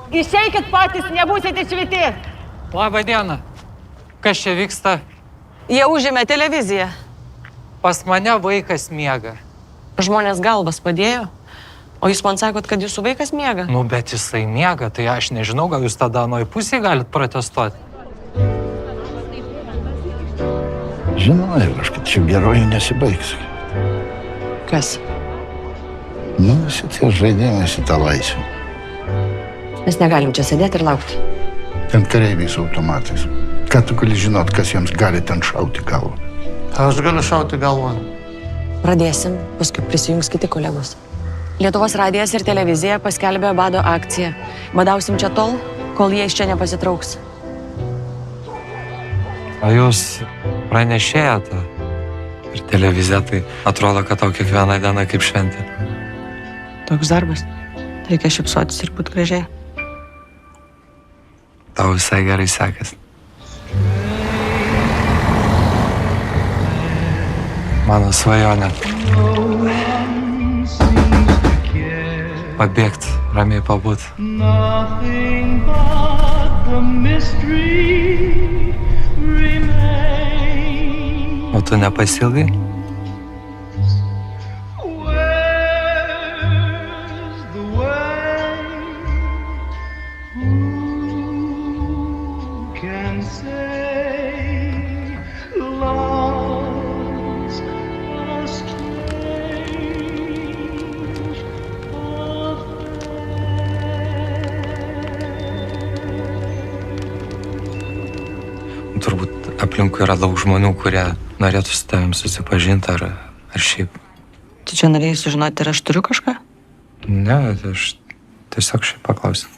Išeikit patys, nebūsite šviti. Labą dieną. Kas čia vyksta? Jie užėmė televiziją. Pas mane vaikas miega. Žmonės galvas padėjo. O jūs man sakot, kad jūsų vaikas miega? Nu, bet jisai miega, tai aš nežinau, gal jūs tada anoj pusėje galit protestuoti. Žinai, kažkaip čia geroji nesibaigs. Kas? Nu, visi tie žaidimai į tą laisvę. Mes negalim čia sėdėti ir laukti. Ten kareiviai su automatais. Ką tu gali žinot, kas jiems gali ten šauti galvą? Aš galiu šauti galvą. Pradėsim, paskui prisijungs kiti kolegos. Lietuvos radijas ir televizija paskelbė bado akciją. Badausim čia tol, kol jie iš čia nepasitrauks. O jūs pranešėjate? Ir televizija, tai atrodo, kad tau kiekvieną dieną kaip šventė. Toks darbas. Reikia šypsotis ir būt gražiai. Tau visai gerai sekasi. Mano svajonė. Pabėgt, ramiai pabūt. O tu nepasilgai? Turbūt aplinkui yra daug žmonių, kurie norėtų su tavim susipažinti ar šiaip. Tu čia norėjai sužinoti, ar aš turiu kažką? Ne, aš tiesiog šiaip paklausiu.